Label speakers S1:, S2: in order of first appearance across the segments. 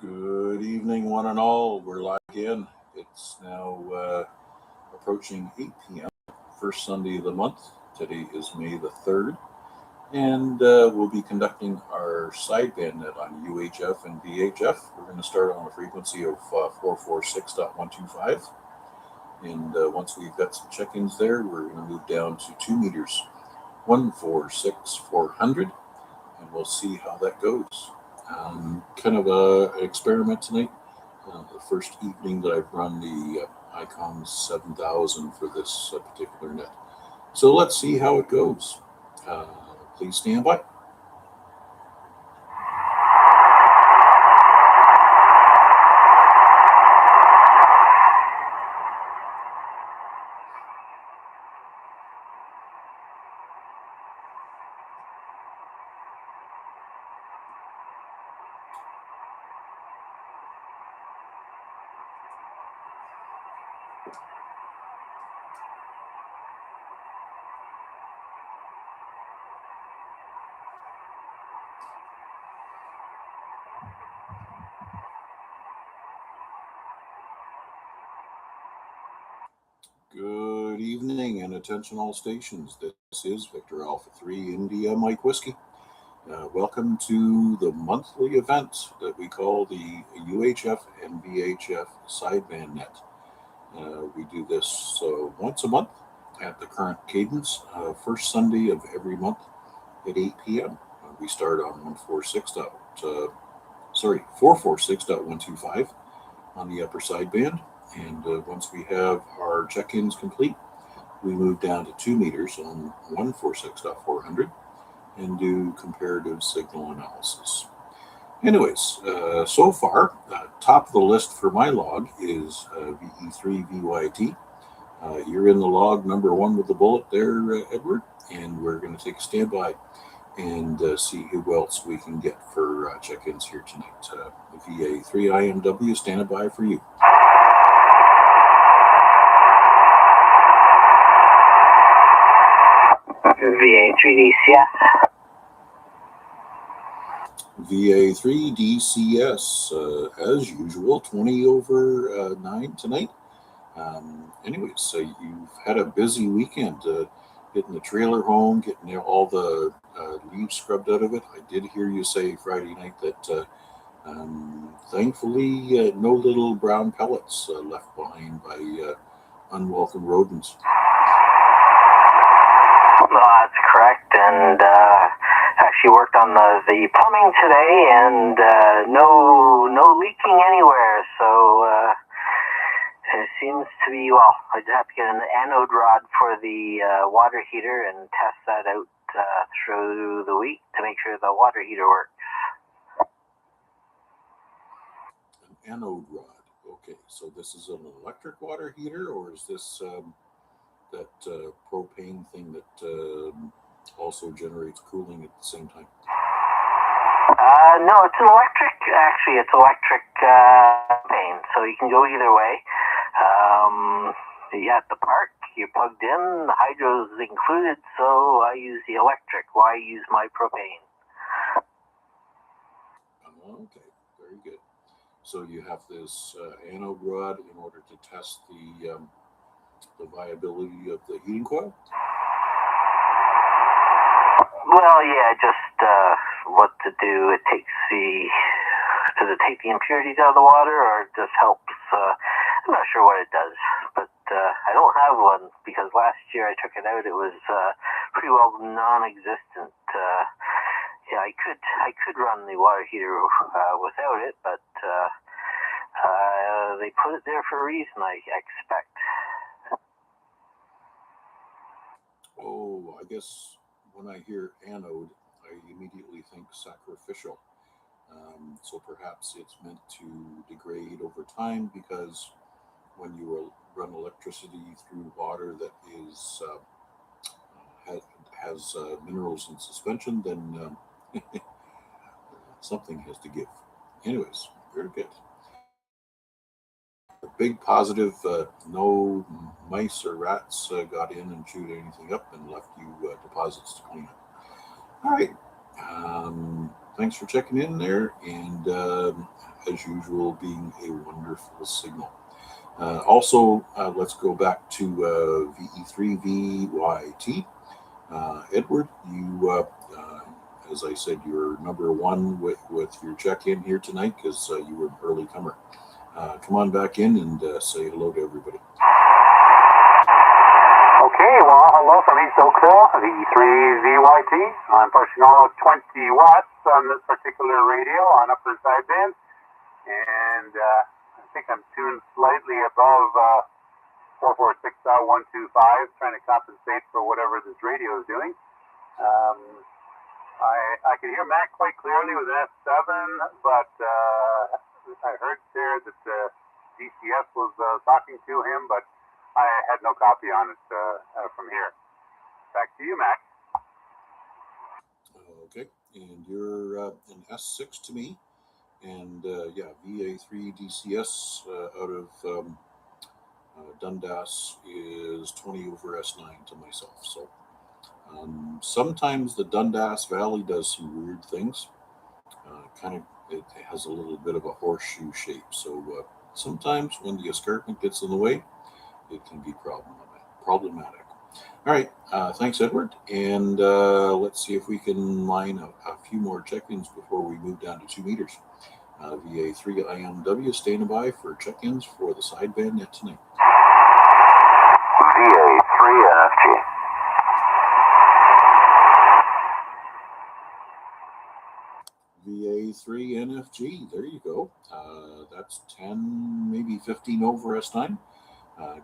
S1: Good evening, one and all. We're live again. It's now approaching 8 p.m., first Sunday of the month. Today is May the 3rd, and we'll be conducting our sideband net on UHF and VHF. We're going to start on a frequency of 446.125, and once we've got some check-ins there, we're going to move down to 2 meters, 146,400, and we'll see how that goes. Kind of an experiment tonight. The first evening that I've run the ICOM 7000 for this particular net. So let's see how it goes. Please stand by. Good evening and attention all stations. This is Victor Alpha 3 India Mike Whiskey. Welcome to the monthly event that we call the UHF and VHF sideband net. We do this once a month at the current cadence, first Sunday of every month at 8 p.m. We start on 446.125 on the upper sideband. And once we have our check-ins complete, we move down to 2 meters on 146.400 and do comparative signal analysis. Anyways, so far, top of the list for my log is VE3VYT. You're in the log number 1 with the bullet there, Edward, and we're going to take a standby and see who else we can get for check-ins here tonight. VA3IMW standing by for you.
S2: VA3DCS.
S1: VA3DCS, as usual, 20 over 9 tonight. Anyways, so you've had a busy weekend getting the trailer home, getting all the leaves scrubbed out of it. I did hear you say Friday night that thankfully no little brown pellets left behind by unwelcome rodents.
S2: Well, that's correct, and actually worked on the plumbing today, and no leaking anywhere. So it seems to be well. I just have to get an anode rod for the water heater and test that out through the week to make sure the water heater works.
S1: An anode rod. Okay, so this is an electric water heater, or is this that propane thing that also generates cooling at the same time?
S2: No, it's an electric. Actually, it's electric propane, so you can go either way. At the park, you're plugged in. The hydro's included, so I use the electric. Why use my propane?
S1: Okay, very good. So you have this anode rod in order to test the viability of the heating coil?
S2: Well, yeah, just what to do. Does it take the impurities out of the water, or it just helps? I'm not sure what it does, but I don't have one because last year I took it out. It was pretty well non-existent. I could run the water heater without it, but they put it there for a reason, I expect.
S1: Oh, I guess when I hear anode, I immediately think sacrificial. So perhaps it's meant to degrade over time, because when you run electricity through water that is has minerals in suspension, then something has to give. Anyways, very good. A big positive, no mice or rats got in and chewed anything up and left you deposits to clean up. All right. thanks for checking in there, and as usual, being a wonderful signal. Also, let's go back to VE3VYT. Edward, you, as I said, you're number one with your check-in here tonight because you were an early comer. Come on back in and say hello to everybody.
S3: Okay, well, hello from East Oakville, VE3VYT. I'm pushing all of 20 watts on this particular radio on upper sideband, and I think I'm tuned slightly above 446.125, trying to compensate for whatever this radio is doing. I can hear Mac quite clearly with an S7, but I heard there that DCS was talking to him, but I had no copy on it from here. Back to you, Mac.
S1: Okay, and you're an S6 to me, and yeah, VA3 DCS out of Dundas is 20 over S9 to myself. So sometimes the Dundas Valley does some weird things. It has a little bit of a horseshoe shape. So sometimes when the escarpment gets in the way, it can be problematic. All right, thanks, Edward. And let's see if we can line a few more check-ins before we move down to 2 meters. VA3IMW standing by for check-ins for the sideband net tonight.
S2: VA3NFG.
S1: VA3NFG, there you go. That's 10, maybe 15 over S9.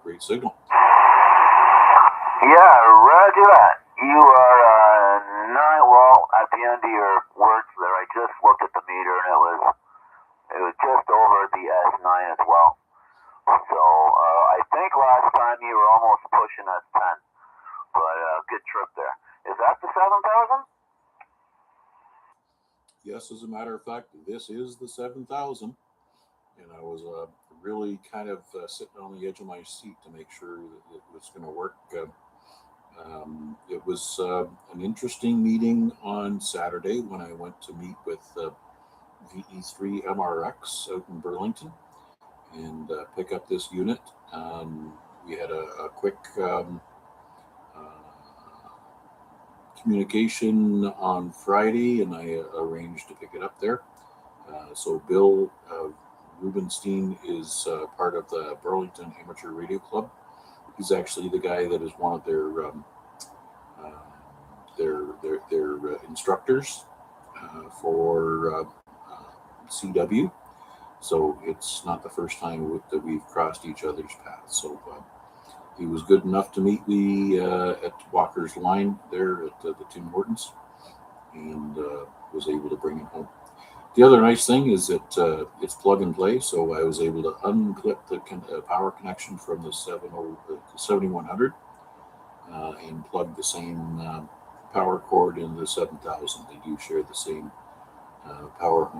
S1: Great signal.
S2: Yeah, roger that. You are well at the end of your words there. I just looked at the meter and it was just over the S9 as well. So I think last time you were almost pushing S10, but good trip there. Is that the 7,000?
S1: Yes, as a matter of fact, this is the 7,000, and I was really kind of sitting on the edge of my seat to make sure that it was going to work. It was an interesting meeting on Saturday when I went to meet with VE3 MRX out in Burlington and pick up this unit. We had a quick communication on Friday, and I arranged to pick it up there. So Bill Rubenstein is part of the Burlington Amateur Radio Club. He's actually the guy that is one of their instructors for CW. So it's not the first time that we've crossed each other's paths. So he was good enough to meet me at Walker's Line there at the Tim Hortons, and was able to bring it home. The other nice thing is that it's plug and play, so I was able to unclip the power connection from the 7100 and plug the same power cord into the 7000. They do share the same power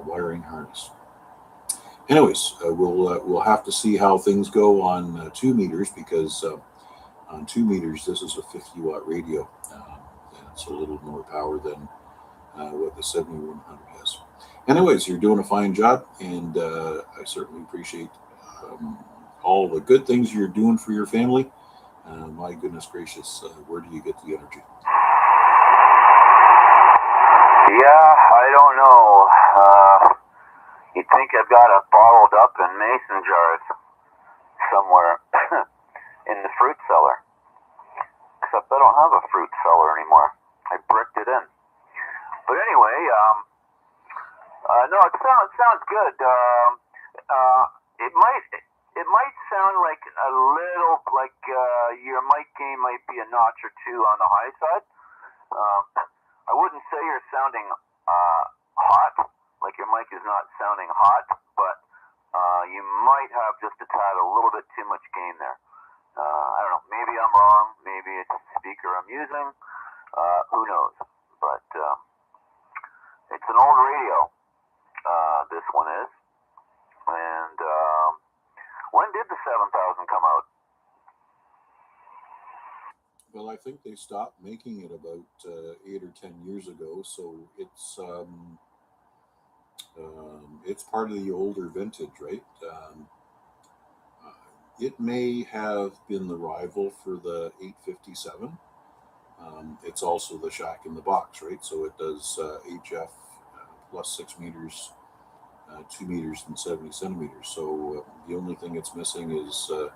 S1: wiring harness. Anyways, we'll have to see how things go on 2 meters, because on 2 meters this is a 50 watt radio. It's a little more power than what the 7100 has. Anyways, you're doing a fine job, and I certainly appreciate all the good things you're doing for your family. My goodness gracious, where do you get the energy?
S2: Yeah, I don't know. You'd think I've got it bottled up in mason jars somewhere in the fruit cellar. Except I don't have a fruit cellar anymore. I bricked it in. But anyway, no, it sounds good. It might sound like a little like your mic gain might be a notch or two on the high side. I wouldn't say you're sounding hot, like your mic is not sounding hot, but you might have just a tad, a little bit too much gain there. I don't know, maybe I'm wrong, maybe it's the speaker I'm using, who knows, but it's an old radio, this one is, and when did the 7000 come out?
S1: Well, I think they stopped making it about 8 or 10 years ago, so it's It's part of the older vintage, right? It may have been the rival for the 857. It's also the shack in the box, right? So it does HF plus 6 meters, 2 meters, and 70 centimeters. So the only thing it's missing is the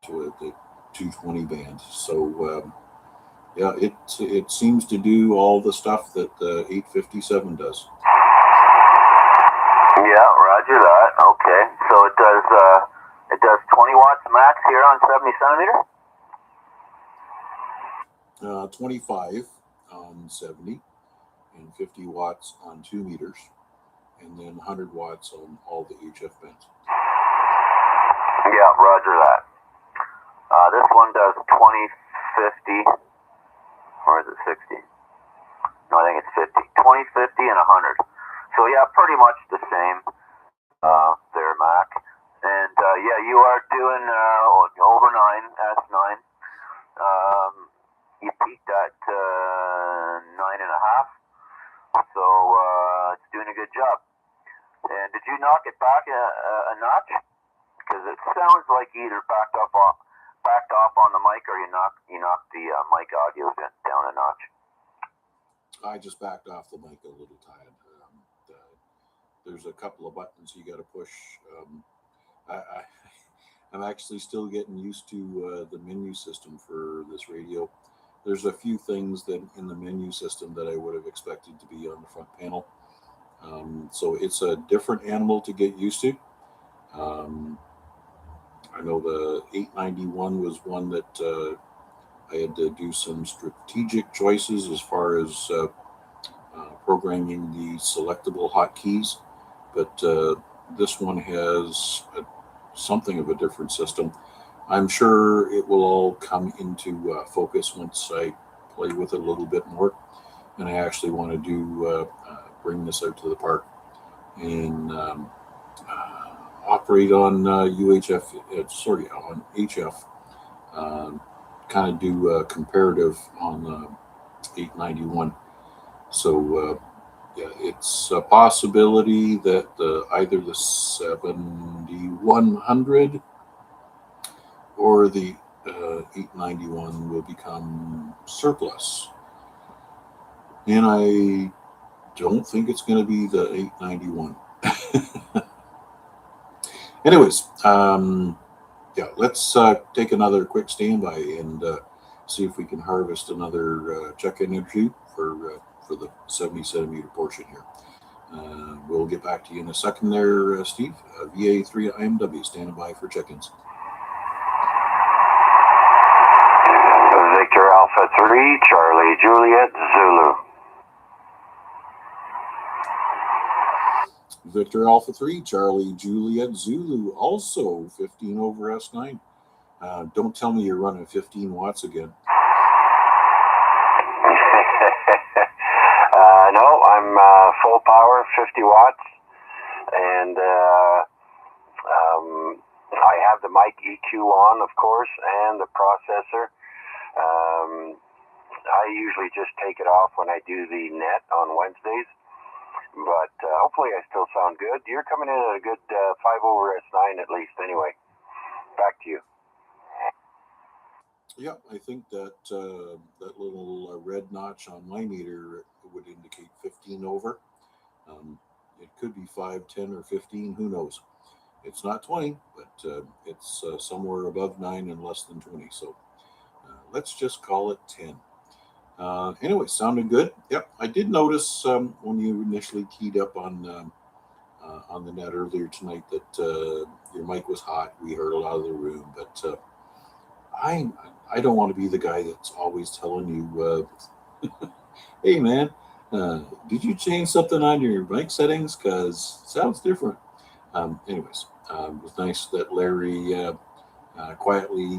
S1: 220 band. So yeah, it seems to do all the stuff that the 857 does.
S2: Yeah, roger that. Okay, so it does 20 watts max here on 70 centimeter.
S1: 25 on 70 and 50 watts on 2 meters, and then 100 watts on all the HF bands.
S2: Yeah, roger that. This one does 20, 50, or is it 60? No, I think it's 50. 20, 50, and 100. So yeah, pretty much the same there, Mac. And yeah, you are doing over 9, S9. You peaked at 9.5, so it's doing a good job. And did you knock it back a notch? Because it sounds like you either backed off on the mic, or you knocked the mic audio down a notch.
S1: I just backed off the mic a little time. There's a couple of buttons you got to push. I'm actually still getting used to the menu system for this radio. There's a few things that in the menu system that I would have expected to be on the front panel. So it's a different animal to get used to. I know the 891 was one that I had to do some strategic choices as far as programming the selectable hotkeys, but this one has something of a different system. I'm sure it will all come into focus once I play with it a little bit more, and I actually want to do bring this out to the park and operate on UHF, on HF, kind of do a comparative on 891. So yeah, it's a possibility that either the 7100 or the 891 will become surplus. And I don't think it's going to be the 891. Anyways, yeah, let's take another quick standby and see if we can harvest another check-in interview for the 70 centimeter portion here. We'll get back to you in a second there, Steve. VA3IMW standing by for check-ins.
S2: Victor Alpha 3, Charlie Juliet Zulu.
S1: Victor Alpha 3, Charlie Juliet Zulu, also 15 over S9. Don't tell me you're running 15 watts again.
S2: No, I'm full power, 50 watts, and I have the mic EQ on, of course, and the processor. I usually just take it off when I do the net on Wednesdays, but hopefully I still sound good. You're coming in at a good 5 over S9 at least anyway. Back to you.
S1: Yeah, I think that that little red notch on my meter would indicate 15 over. It could be 5, 10, or 15. Who knows? It's not 20, but it's somewhere above 9 and less than 20. So let's just call it 10. Anyway, sounded good. Yep, I did notice when you initially keyed up on the net earlier tonight that your mic was hot. We heard a lot of the room, but I don't want to be the guy that's always telling you, hey man, did you change something on your mic settings? Because it sounds different. Anyways, it was nice that Larry quietly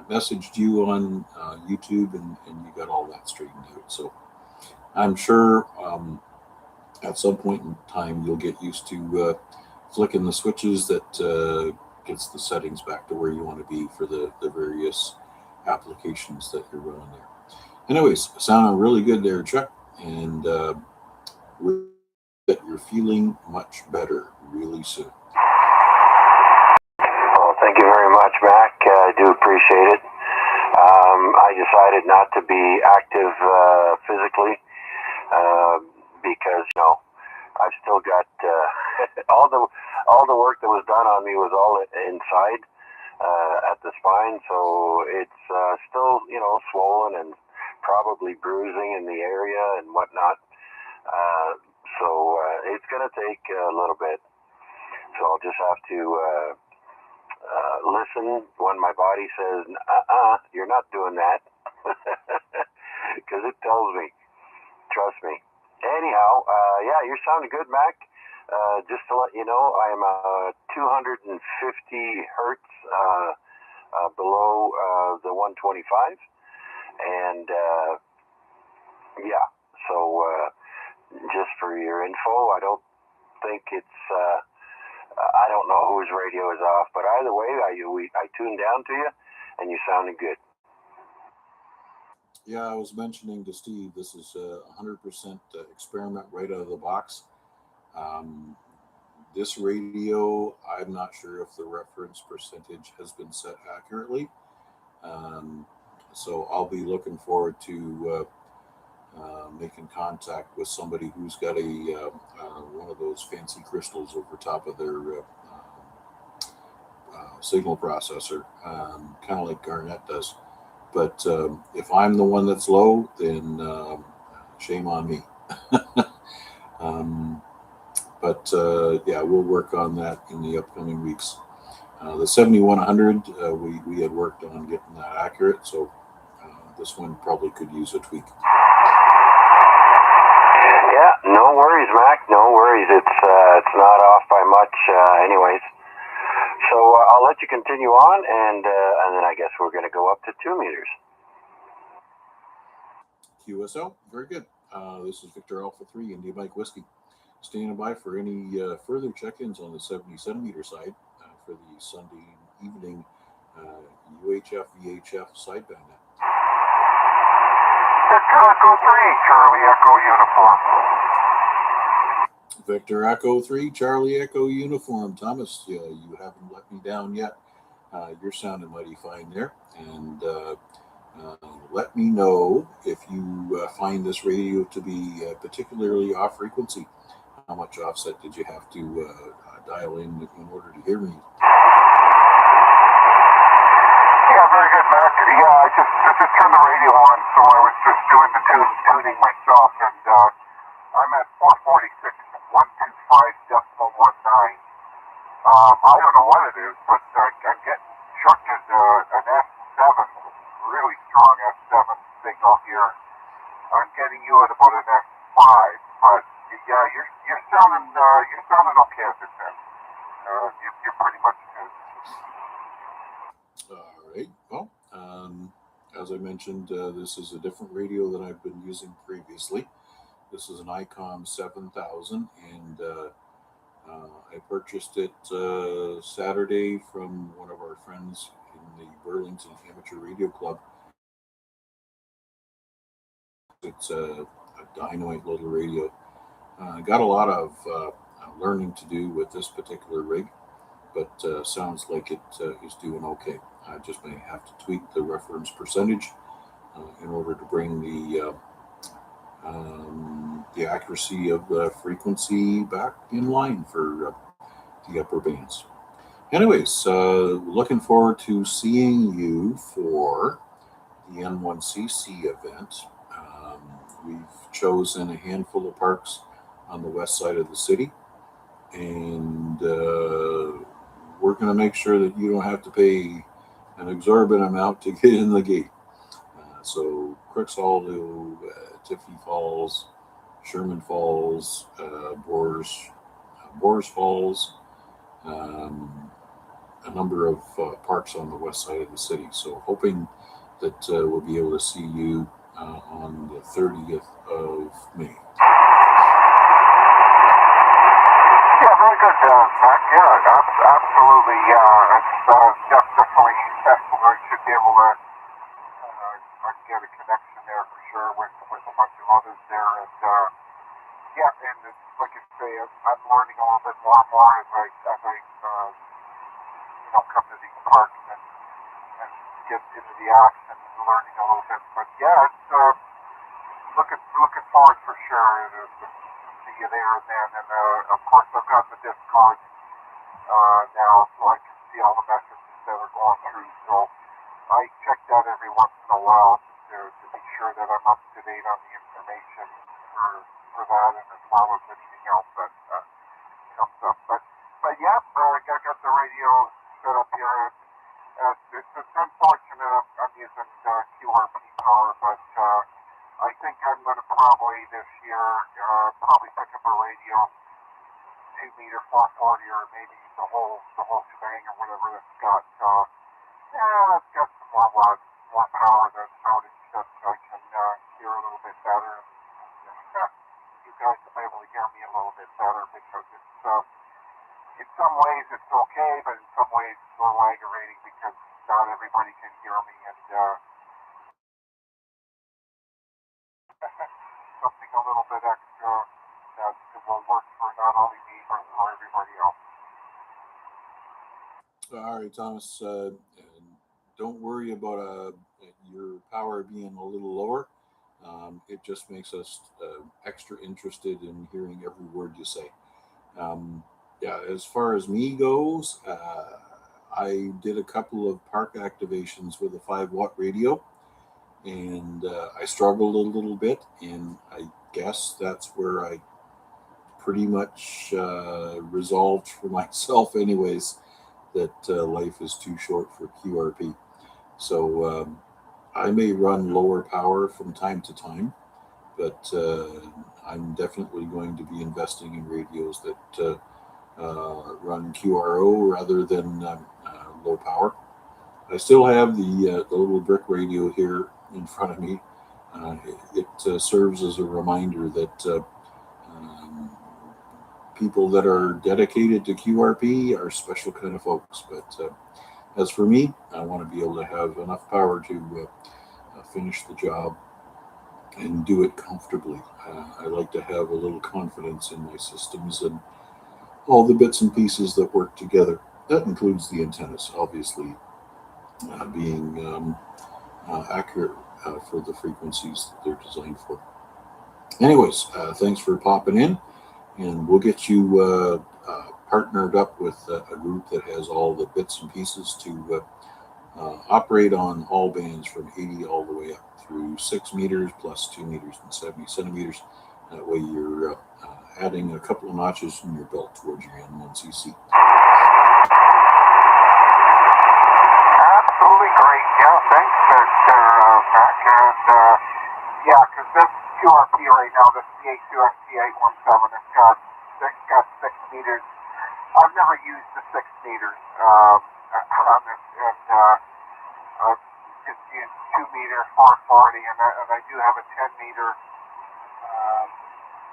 S1: messaged you on YouTube and you got all that straightened out. So I'm sure at some point in time you'll get used to flicking the switches that gets the settings back to where you want to be for the various applications that you're running there. Anyways, sounding really good there, Chuck. And that you're feeling much better really soon.
S2: Well, thank you very much, Mac. I do appreciate it. I decided not to be active physically because, I've still got all the work that was done on me was all inside at the spine, so it's still swollen and probably bruising in the area and whatnot. So it's going to take a little bit. So I'll just have to listen when my body says, you're not doing that, because it tells me. Trust me. Anyhow, yeah, you're sounding good, Mac. Just to let you know, I'm 250 hertz below the 125, and yeah. So just for your info, I don't think it's. I don't know whose radio is off, but either way, I tuned down to you, and you sounded good.
S1: Yeah, I was mentioning to Steve, this is 100% experiment right out of the box. This radio, I'm not sure if the reference percentage has been set accurately. So I'll be looking forward to making contact with somebody who's got one of those fancy crystals over top of their signal processor, kind of like Garnet does. But if I'm the one that's low, then shame on me. But yeah, we'll work on that in the upcoming weeks. The 7100, we had worked on getting that accurate, so this one probably could use a tweak.
S2: Yeah, no worries, Mac. No worries. It's not off by much, anyways. So I'll let you continue on, and then I guess we're going to go up to 2 meters.
S1: QSL, very good. This is Victor Alpha 3 India Mike Whiskey. Standing by for any further check-ins on the 70 centimeter side for the Sunday evening UHF VHF sideband net.
S3: Victor Echo 3, Charlie Echo Uniform.
S1: Victor Echo 3, Charlie Echo Uniform. Thomas, you haven't let me down yet. You're sounding mighty fine there. And let me know if you find this radio to be particularly off frequency. How much offset did you have to dial in order to hear me?
S3: Yeah, very good, Mac. Yeah, I just turned the radio on, so I was just doing the tuning myself, and I'm at 446, 125.19. I don't know what it is, but I'm getting chucked at an S7, really strong S7 signal here. I'm getting you at about an S5, but yeah, you're sounding okay at this end. You're pretty much good.
S1: All right. Well, as I mentioned, this is a different radio than I've been using previously. This is an ICOM 7000, and I purchased it Saturday from one of our friends in the Burlington Amateur Radio Club. It's a dynamite little radio. Got a lot of learning to do with this particular rig, but sounds like it is doing okay. I just may have to tweak the reference percentage in order to bring the accuracy of the frequency back in line for the upper bands. Anyways, looking forward to seeing you for the N1CC event. We've chosen a handful of parks on the west side of the city, and we're going to make sure that you don't have to pay an exorbitant amount to get in the gate. So Crooks Hollow, Tiffany Falls, Sherman Falls, Boers Falls, a number of parks on the west side of the city. So hoping that we'll be able to see you on the 30th of May.
S3: Yeah, very good, Mac. Yeah, absolutely. It's definitely excellent. Should be able to get a connection there for sure with a bunch of others there. And yeah, and like I say, I'm learning a little bit more and more as I come to these parks and get into the action and learning a little bit. But yeah, it's looking forward for sure to see you there and then. And of course, I've got the Discord now, so I can see all the messages that are going through. So I check that every once in a while to be sure that I'm up to date on the information for that, and as well as anything else that comes up. But yeah, I got the radio set up here. It's unfortunate I'm using QRP power, but I think I'm going to probably this year pick up a radio, 2-meter 440, or maybe the whole shebang or whatever that's got. It's got some more power than outage that I can hear a little bit better. And you guys will be able to hear me a little bit better, because it's in some ways it's okay, but in some ways it's a little aggravating because not everybody can hear me, and something a little bit extra that will work for not only me but for everybody else.
S1: All right, Thomas. Don't worry about your power being a little lower. It just makes us extra interested in hearing every word you say. Yeah, as far as me goes, I did a couple of park activations with a 5-watt radio, and I struggled a little bit, and I guess that's where I pretty much resolved for myself anyways that life is too short for QRP. So I may run lower power from time to time, but I'm definitely going to be investing in radios that run QRO rather than low power. I still have the little brick radio here in front of me. It serves as a reminder that people that are dedicated to QRP are special kind of folks. But as for me, I want to be able to have enough power to finish the job and do it comfortably. I like to have a little confidence in my systems and all the bits and pieces that work together. That includes the antennas, obviously, being accurate for the frequencies that they're designed for. Anyways, thanks for popping in, and we'll get you partnered up with a group that has all the bits and pieces to operate on all bands from 80 all the way up through 6 meters plus 2 meters and 70 centimeters. That way you're adding a couple of notches in your belt towards your N1CC.
S3: Absolutely great. Yeah, thanks, Mr. Mac. And yeah, because this QRP right now, this VA3IMW UHF, it's got 6 meters. I've never used the 6 meters on this, and I've just used 2-meter 440, and I do have a 10-meter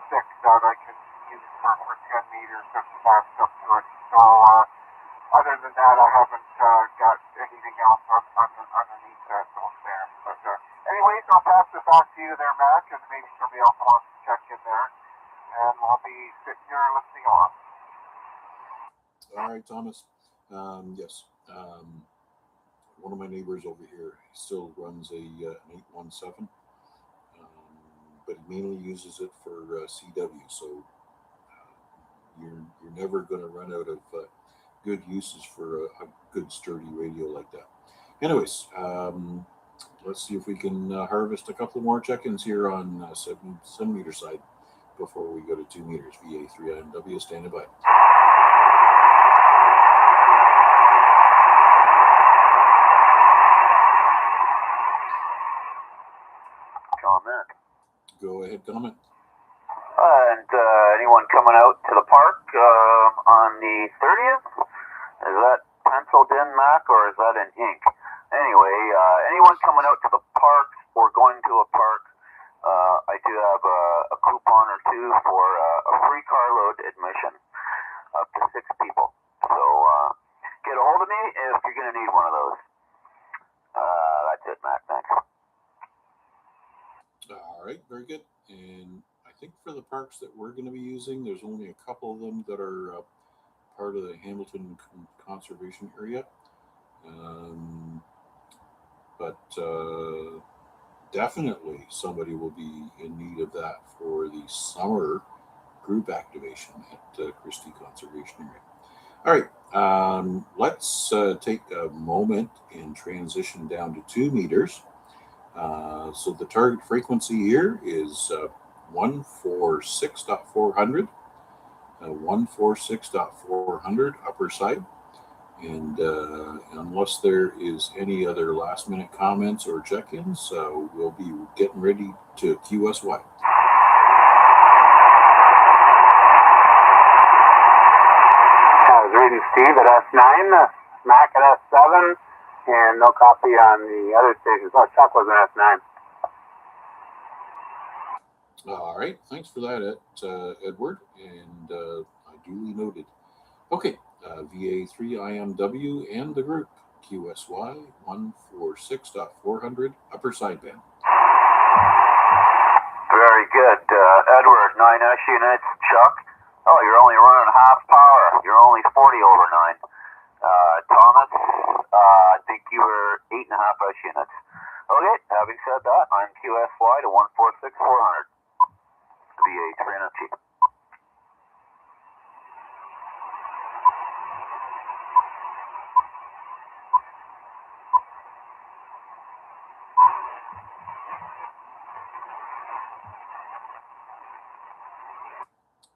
S3: 6 that I can use for 10 meters just to match up to it. So other than that, I haven't got anything else underneath those there. But anyways, I'll pass it back to you there, Mac, and maybe somebody else wants to check in there, and I'll be sitting here listening on.
S1: All right, Thomas. Yes. One of my neighbors over here still runs an 817, but he mainly uses it for CW. So you're never going to run out of good uses for a good sturdy radio like that. Anyways, let's see if we can harvest a couple more check-ins here on 7 centimeter side before we go to 2 meters. VA3IMW standing by.
S2: Comment.
S1: Go ahead, comment.
S2: And anyone coming out to the park on the 30th? Is that penciled in, Mac, or is that in ink? Anyway, anyone coming out to the park or going to a park, I do have a coupon or two for a free carload admission up to 6 people. So get a hold of me if you're going to need one of those. That's it, Mac. Thanks.
S1: All right, very good. And I think for the parks that we're going to be using, there's only a couple of them that are part of the Hamilton Conservation Area. But definitely somebody will be in need of that for the summer group activation at Christie Conservation Area. All right, let's take a moment and transition down to 2 meters. So the target frequency here is 146.400, 146.400 upper side. And unless there is any other last minute comments or check-ins, we'll be getting ready to QSY.
S3: I was reading Steve at S9, Mac at S7, and no copy on the other stations. Oh, Chuck was an S9.
S1: All right, thanks for that, Edward, and I duly noted. Okay, VA3IMW and the group, QSY 146.400 upper sideband.
S2: Very good. Edward, 9S units. Chuck, oh, you're only running half power. You're only 40 over 9. Thomas, I think you were 8.5S units. Okay, having said that, I'm QSY to 146.400. VA3IMW.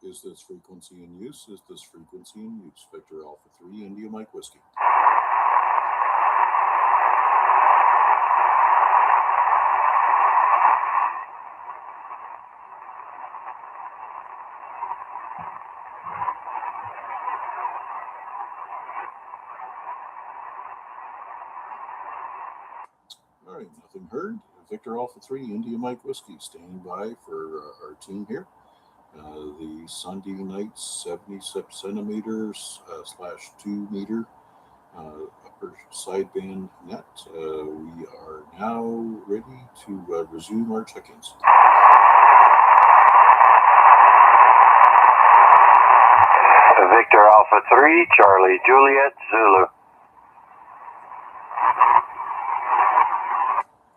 S1: Is this frequency in use? Is this frequency in use? Victor Alpha 3, India Mike Whiskey. All right, nothing heard. Victor Alpha 3, India Mike Whiskey, standing by for our team here. The Sunday night 70 centimeters / 2 meter upper sideband net. We are now ready to resume our check-ins.
S2: Victor Alpha 3, Charlie Juliet Zulu.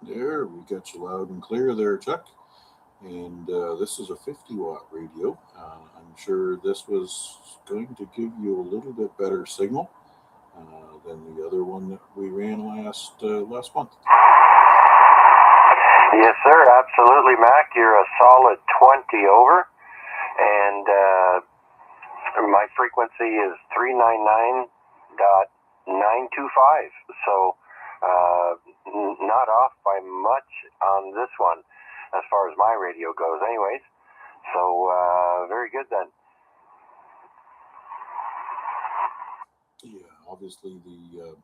S1: There, we got you loud and clear there, Chuck. And this is a 50-watt radio. I'm sure this was going to give you a little bit better signal than the other one that we ran last month.
S2: Yes, sir, absolutely, Mac. You're a solid 20 over. And my frequency is 399.925. So not off by much on this one, as far as my radio goes anyways. So, very good then.
S1: Yeah, obviously the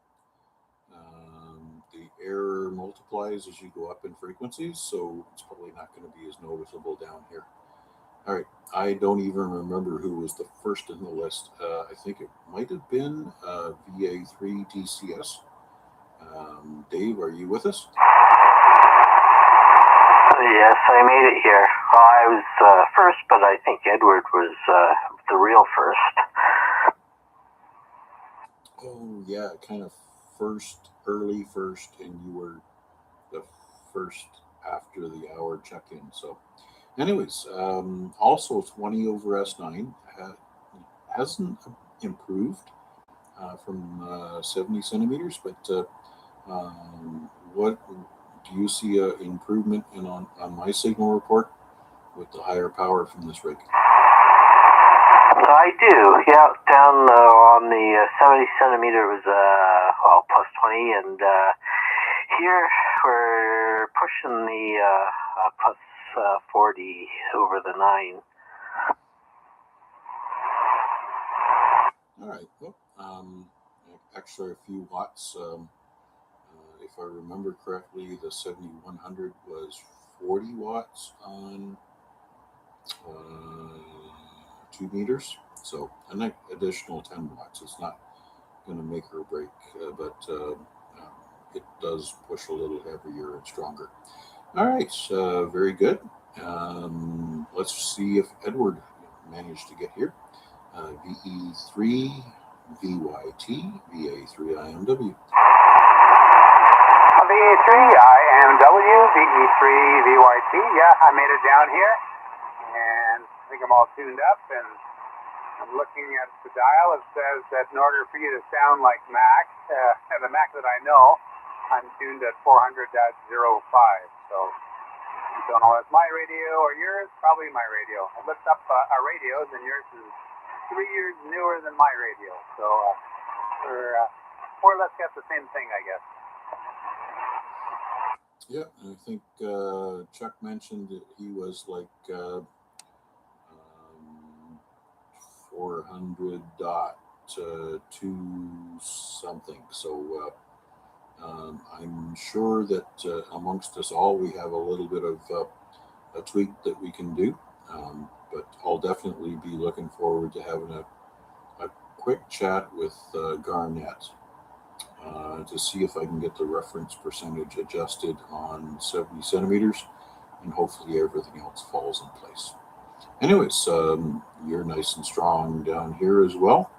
S1: error multiplies as you go up in frequencies, so it's probably not going to be as noticeable down here. All right, I don't even remember who was the first in the list. I think it might have been VA3 DCS. Dave, are you with us?
S2: Yes, I made it here. Well, I was first, but I think Edward was the real first.
S1: Oh, yeah, kind of early first, and you were the first after the hour check-in. So, anyways, also 20 over S9 hasn't improved from 70 centimeters, but what do you see an improvement on my signal report with the higher power from this rig?
S2: I do, yeah. Down on the 70 centimeter was plus 20, and here we're pushing the plus 40 over the 9.
S1: All right. Well, extra a few watts. If I remember correctly, the 7100 was 40 watts on 2 meters. So an additional 10 watts. It's not going to make or break, but it does push a little heavier and stronger. All right. Very good. let's see if Edward managed to get here. VE3VYT, VA3IMW.
S3: VA3IMW, VE3VYT. Yeah, I made it down here, and I think I'm all tuned up, and I'm looking at the dial. It says that in order for you to sound like Mac, the Mac that I know, I'm tuned at 400.05. So I don't know if it's my radio or yours, probably my radio. I looked up our radios, and yours is 3 years newer than my radio. So we're more or less got the same thing, I guess.
S1: Yeah, I think Chuck mentioned that he was like 400.2 something. So I'm sure that amongst us all, we have a little bit of a tweak that we can do. But I'll definitely be looking forward to having a quick chat with Garnett to see if I can get the reference percentage adjusted on 70 centimeters, and hopefully everything else falls in place. Anyways, you're nice and strong down here as well.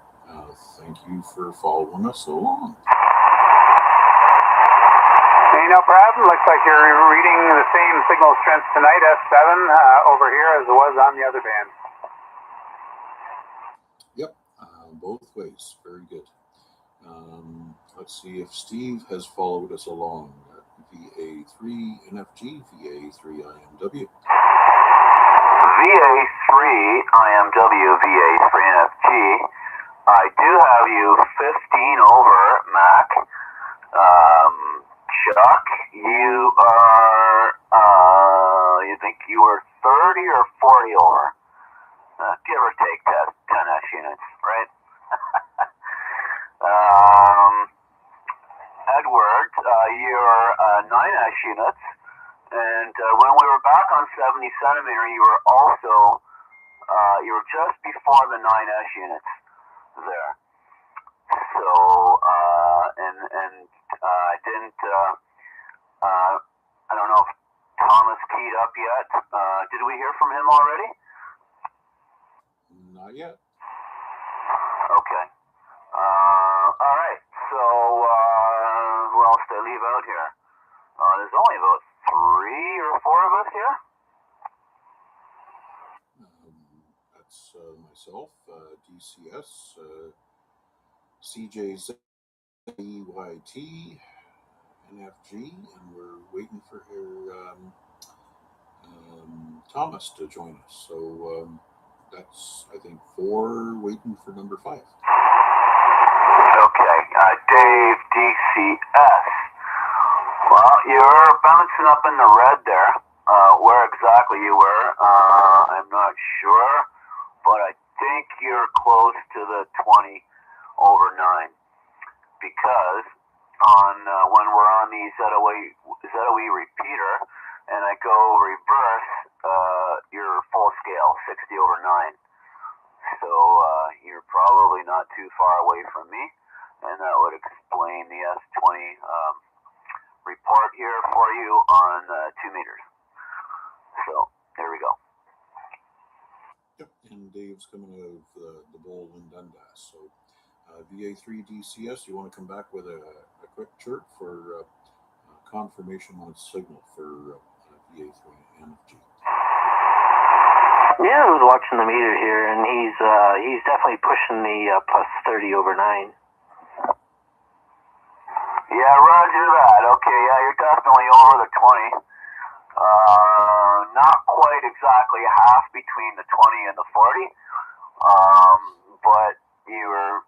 S1: Thank you for following us along.
S3: Hey, no problem. Looks like you're reading the same signal strength tonight, S7, over here as it was on the other band.
S1: Yep, both ways. Very good. Let's see if Steve has followed us along. VA3NFG, VA3IMW.
S2: VA3IMW, VA3NFG. I do have you 15 over, Mac. Chuck, you are, you think you were 30 or 40 over? Give or take 10-ish units, right? Edward, you're 9-ish units, and when we were back on 70 centimeter, you were also, you were just before the 9-ish units there. So, I didn't, I don't know if Thomas keyed up yet. Did we hear from him already?
S1: Not yet.
S2: Okay. All right. So, who else did I leave out here? There's only about 3 or 4 of us here.
S1: That's myself, DCS, CJZ, EYT, NFG, and we're waiting for Thomas to join us. So that's, I think, 4 waiting for number 5.
S2: Okay, Dave, DCS. Well, you're bouncing up in the red there. Where exactly you were, I'm not sure, but I think you're close to the 20 over 9, because on when we're on the ZOE repeater and I go reverse, you're full scale, 60 over 9. So you're probably not too far away from me, and that would explain the S20 report here for you on 2 meters. So there we go.
S1: Yep, and Dave's coming out of the bowl in Dundas. So VA3 DCS, you want to come back with a quick chirp for confirmation on signal for VA3 NFG.
S2: Yeah, I was watching the meter here, and he's definitely pushing the plus 30 over 9. Yeah, roger that. Okay, yeah, you're definitely over the 20. Not quite exactly half between the 20 and the 40, but you were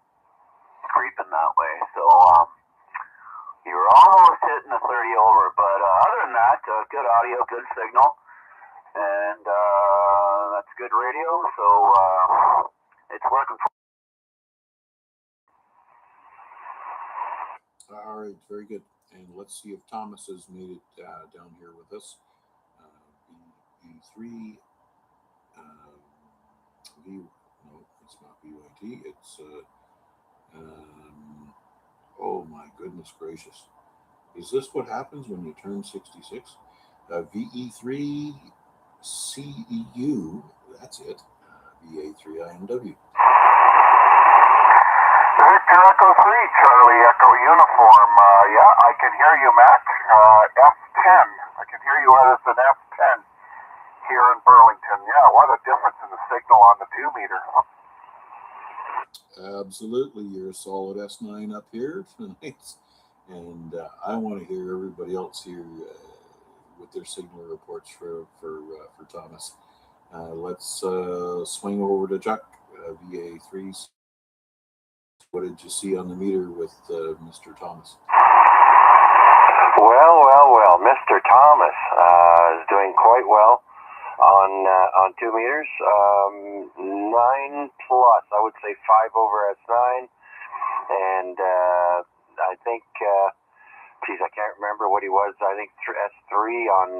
S2: creeping that way. So you were almost hitting the 30 over, but other than that, good audio, good signal, and that's good radio. So it's working.
S1: All right, very good. And let's see if Thomas has made it down here with us. V3, no, it's not VYT. It's, oh my goodness gracious. Is this what happens when you turn 66? VE3 CEU, that's it, VA3IMW.
S3: Victor Echo 3, Charlie Echo Uniform. Yeah, I can hear you, Mac. F10. I can hear you as an F10 here in Burlington. Yeah, what a difference in the signal on the 2 meter.
S1: Absolutely, you're a solid S9 up here tonight, and I want to hear everybody else here with their signal reports for Thomas. Let's swing over to Chuck, VA3s. What did you see on the meter with Mr. Thomas?
S2: Well, Mr. Thomas is doing quite well on 2 meters. 9 plus, I would say 5 over S9, and I think, I can't remember what he was. I think S3 on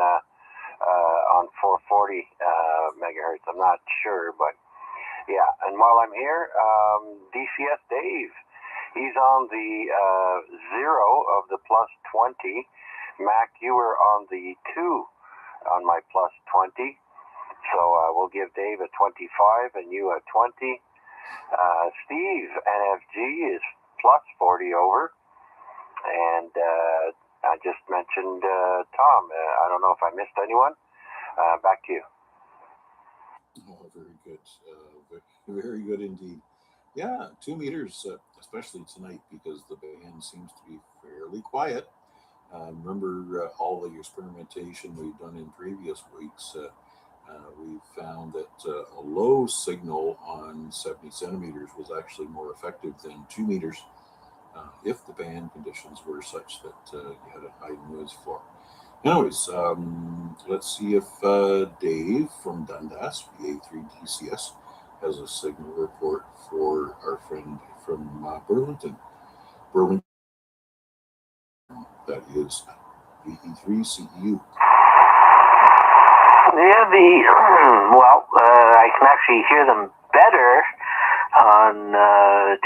S2: 440 megahertz. I'm not sure, but yeah. And while I'm here, DCS Dave, he's on the 0 of the plus 20. Mac, you were on the 2 on my plus 20. So we'll give Dave a 25 and you a 20. Steve, NFG, is plus 40 over. And I just mentioned Tom. I don't know if I missed anyone. Back to you.
S1: Oh, very good. Very good indeed. Yeah, 2 meters, especially tonight, because the band seems to be fairly quiet. Remember all the experimentation we've done in previous weeks. We found that a low signal on 70 centimeters was actually more effective than 2 meters if the band conditions were such that you had a high noise floor. Anyways, let's see if Dave from Dundas, VA3DCS, has a signal report for our friend from Burlington. That is VE3CEU.
S2: Yeah, I can actually hear them better on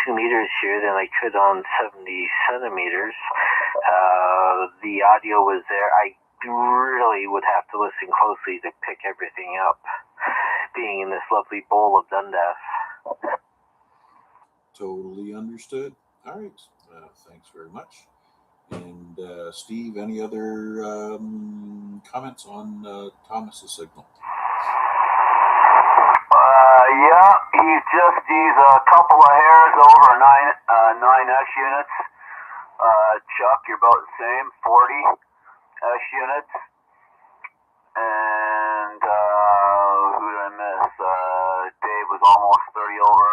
S2: 2 meters here than I could on 70 centimeters. The audio was there. I really would have to listen closely to pick everything up, being in this lovely bowl of Dundas.
S1: Totally understood. All right. Thanks very much. And Steve, any other comments on Thomas's signal?
S3: Yeah, he's a couple of hairs over 9S units. Chuck, you're about the same, 40 S units. And who did I miss? Dave was almost 30 over.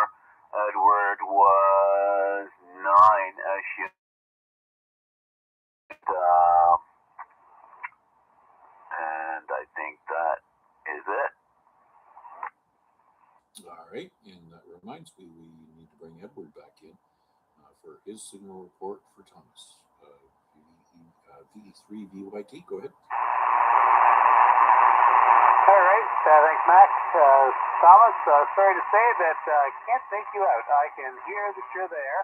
S3: Edward was 9 S units. And I think that is it.
S1: All right, and that reminds me, we need to bring Edward back in for his signal report for Thomas. VE3VYT, go ahead.
S3: All right, thanks, Max. Thomas, sorry to say that I can't take you out. I can hear that you're there.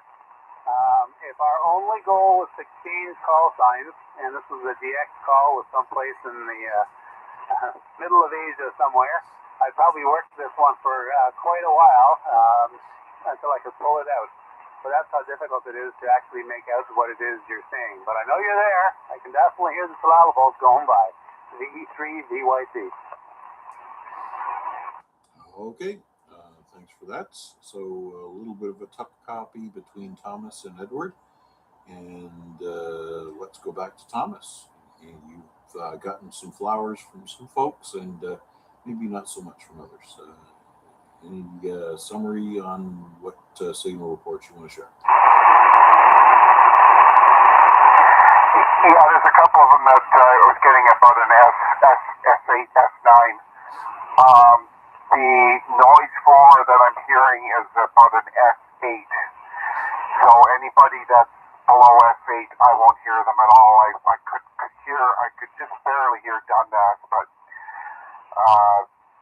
S3: If our only goal was to change call signs, and this was a DX call with someplace in the middle of Asia somewhere, I'd probably worked this one for quite a while until I could pull it out. But that's how difficult it is to actually make out what it is you're saying. But I know you're there. I can definitely hear the syllables going by. VE3VYT.
S1: Okay, thanks for that. So a little bit of a tough copy between Thomas and Edward. And let's go back to Thomas. And you've gotten some flowers from some folks and maybe not so much from others. Any summary on what signal reports you want to share?
S3: Yeah, there's a couple of them that I was getting about an S8, S9. The noise floor that I'm hearing is about an S8. So anybody that's below S8, I won't hear them at all. I could just barely hear Dundas, but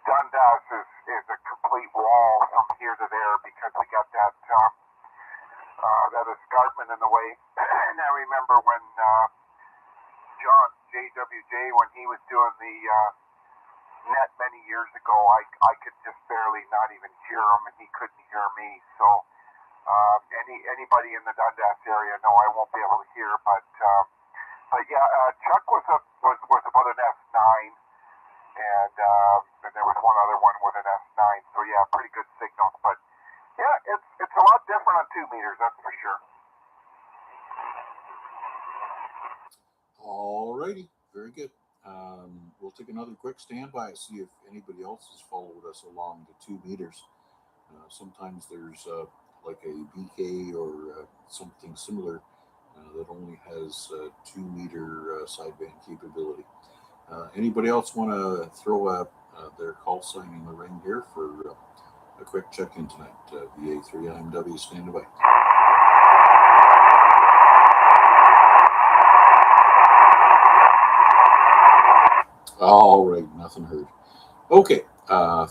S3: Dundas is a complete wall from here to there because we got that escarpment in the way. And I remember when John JWJ, when he was doing the Net many years ago, I could just barely not even hear him, and he couldn't hear me. So anybody in the Dundas area, no, I won't be able to hear. But yeah, Chuck was about an S9, and there was one other one with an S9. So yeah, pretty good signals. But yeah, it's a lot different on 2 meters, that's for sure.
S1: All righty, very good. We'll take another quick standby, see if anybody else has followed us along to 2 meters. Sometimes there's like a BK or something similar that only has 2 meter sideband capability. Anybody else want to throw their call sign in the ring here for a quick check-in tonight? VA3IMW standing by. All right, nothing heard. Okay,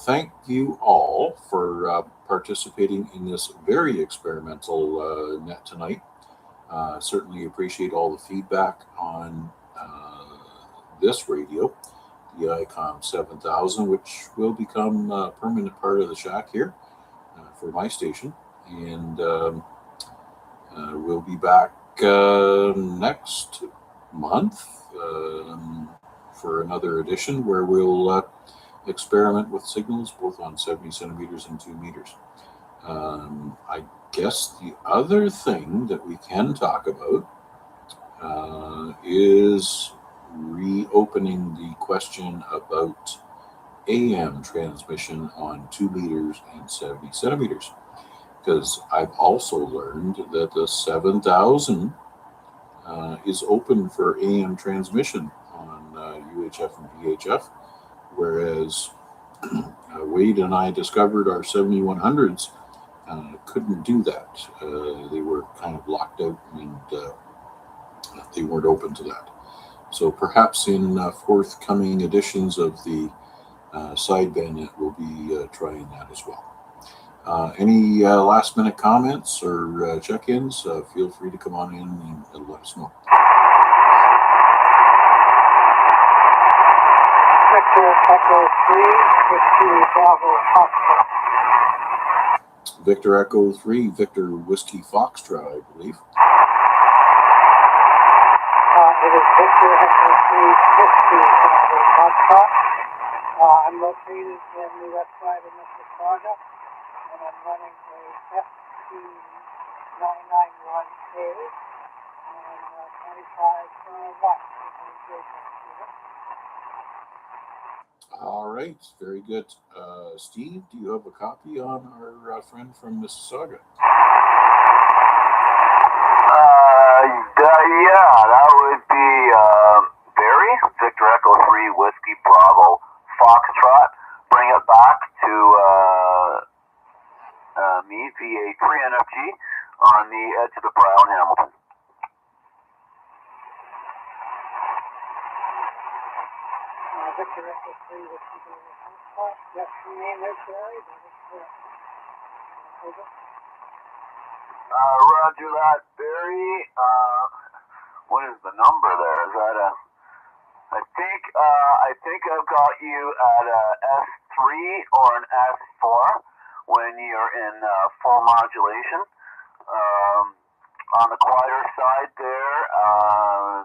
S1: thank you all for participating in this very experimental net tonight. Certainly appreciate all the feedback on this radio, the ICOM 7000, which will become a permanent part of the shack here for my station. And we'll be back next month for another edition where we'll experiment with signals both on 70 centimeters and 2 meters. I guess the other thing that we can talk about is reopening the question about AM transmission on 2 meters and 70 centimeters. Because I've also learned that the 7000 is open for AM transmission on UHF and VHF, whereas Wade and I discovered our 7100s couldn't do that. They were kind of locked out, and they weren't open to that. So perhaps in forthcoming editions of the sideband net, we'll be trying that as well. Any last minute comments or check-ins, feel free to come on in and let us know.
S4: Victor Echo 3, Whiskey Bravo Foxtrot.
S1: Victor Echo 3, Victor Whiskey Foxtrot, I believe.
S4: It is Victor Echo 3, Whiskey Bravo Foxtrot. I'm located in the west side of Mississauga, and I'm running a FT991A and 25 watts.
S1: All right, very good. Steve, do you have a copy on our friend from Mississauga?
S2: Yeah, that would be Barry, Victor Echo 3, Whiskey Bravo Foxtrot. Bring it back to me, VA3IMW on the edge of the Brown Hamilton.
S4: Victor Echo 3, Whiskey Bravo Foxtrot. Yes, your name is Barry, that is correct. Over.
S2: Roger that, Barry. What is the number there? Is that a? I think I've got you at a S3 or an S4 when you're in full modulation. On the quieter side there,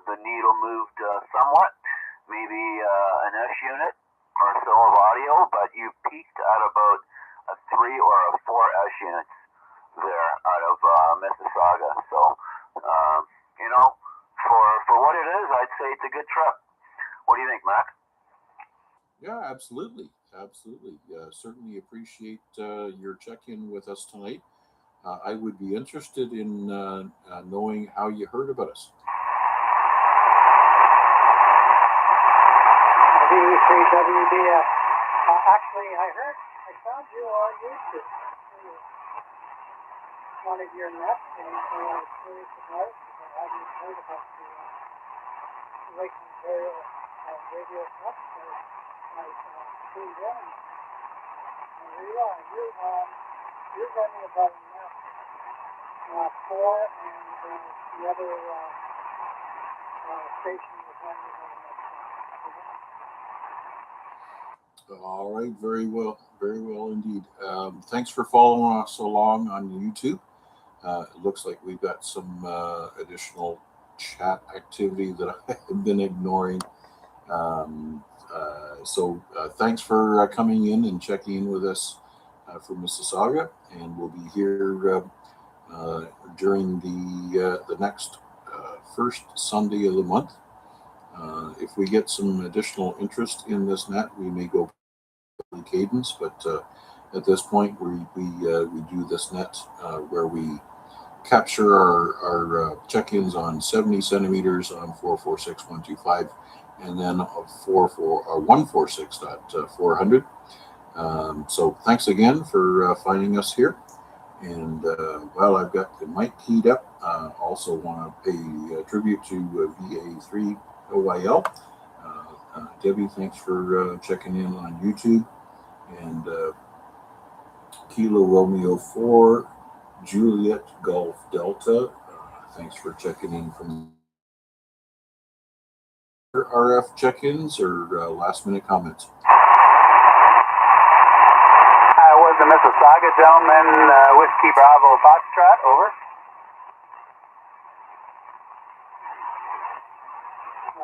S2: the needle moved somewhat, maybe an S unit or so of audio, but you peaked at about a 3 or a 4 S units there out of Mississauga. So, for what it is, I'd say it's a good trip. What do you think, Mac?
S1: Yeah, absolutely. Absolutely. Certainly appreciate your check-in with us tonight. I would be interested in knowing how you heard about us.
S4: VA3WDF. Actually, I found you on YouTube. One of your nets, and I was curious about it because I hadn't heard about the Lake Ontario radio net. So I tuned in, and here you are. You're running about a net 4, and the other station was running about a net 5.
S1: All right, very well indeed. Thanks for following us along on YouTube. It looks like we've got some additional chat activity that I've been ignoring. So thanks for coming in and checking in with us from Mississauga, and we'll be here during the next first Sunday of the month. If we get some additional interest in this net, we may go cadence, but at this point we do this net where we capture our check-ins on 70 centimeters on 446.125, and then 146.400. So thanks again for finding us here. And well, I've got the mic keyed up. Also want to pay tribute to VA3OYL. Debbie, thanks for checking in on YouTube. And Kilo Romeo 4, Juliet Golf Delta, thanks for checking in from RF check-ins or last minute comments.
S3: Was the Mississauga gentleman Whiskey Bravo Foxtrot, over?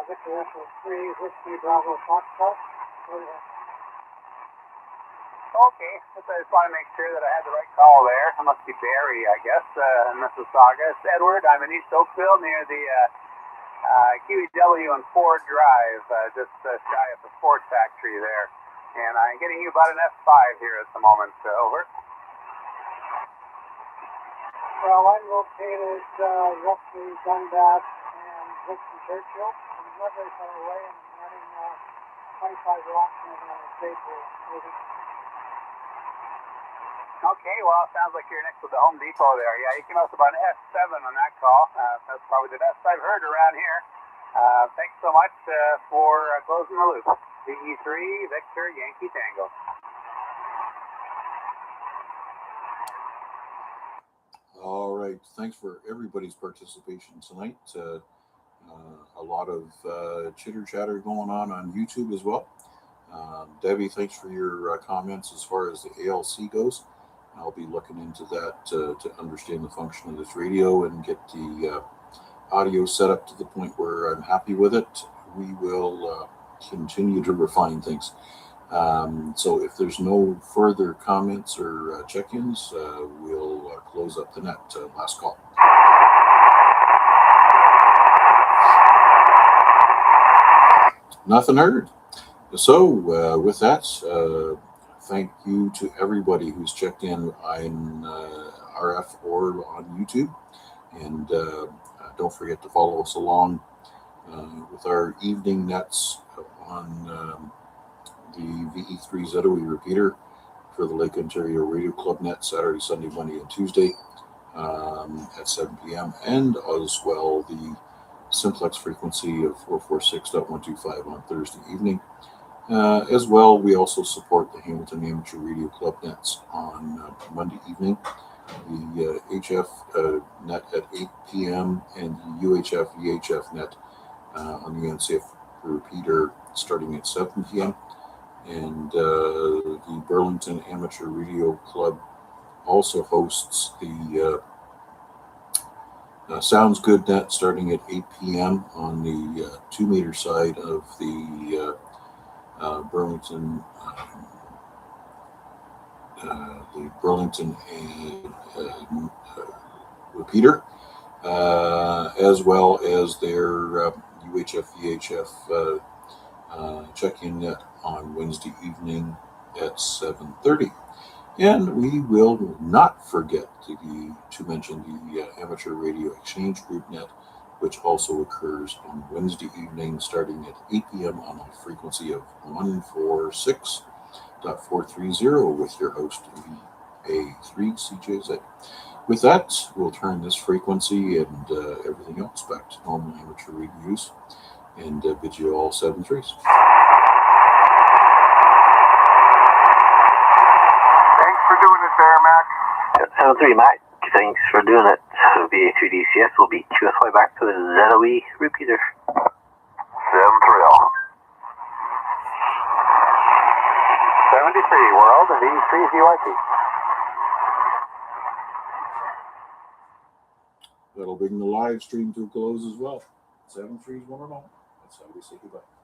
S4: Victor Echo 3, Whiskey Bravo Foxtrot.
S3: Okay, I just want to make sure that I had the right call there. It must be Barry, I guess, in Mississauga. It's Edward. I'm in East Oakville near the QEW and Ford Drive, just shy of the Ford factory there. And I'm getting you about an F5 here at the moment. Over.
S4: Well, I'm located roughly Dundas and Winston Churchill. I'm not very far away, and I'm running 25 watts on a J-pole.
S3: Okay, well, it sounds like you're next to the Home Depot there. Yeah, you came out with about an F7 on that call. That's probably the best I've heard around here. Thanks so much for closing the loop. VE3, Victor, Yankee Tango.
S1: All right, thanks for everybody's participation tonight. A lot of chitter chatter going on YouTube as well. Debbie, thanks for your comments as far as the ALC goes. I'll be looking into that to understand the function of this radio and get the audio set up to the point where I'm happy with it. We will continue to refine things. So if there's no further comments or check-ins, we'll close up the net. Last call. Nothing heard. So with that, thank you to everybody who's checked in on RF or on YouTube. And don't forget to follow us along with our evening nets on the VE3 ZOE repeater for the Lake Ontario Radio Club net Saturday, Sunday, Monday, and Tuesday at 7 p.m. and as well the simplex frequency of 446.125 on Thursday evening. As well, we also support the Hamilton Amateur Radio Club nets on Monday evening, the HF net at 8 p.m. and the UHF VHF net on the NCF repeater starting at 7 p.m. And the Burlington Amateur Radio Club also hosts the Sounds Good net starting at 8 p.m. on the 2-meter side of the Burlington repeater, as well as their UHF VHF check-in net on Wednesday evening at 7:30. And we will not forget to mention the Amateur Radio Exchange Group net, which also occurs on Wednesday evening starting at 8 p.m. on a frequency of 146.430 with your host, VA3CJZ. With that, we'll turn this frequency and everything else back to normal amateur radio use and bid you all 7 threes.
S3: Thanks for doing it there, Mac.
S2: 7-3, Mac. Thanks for doing it. VA3DCS will be QSY back to the ZOE repeater.
S3: 7-3. Country World and VA3IMW.
S1: That'll bring the live stream to a close as well. 73110. That's how we say goodbye.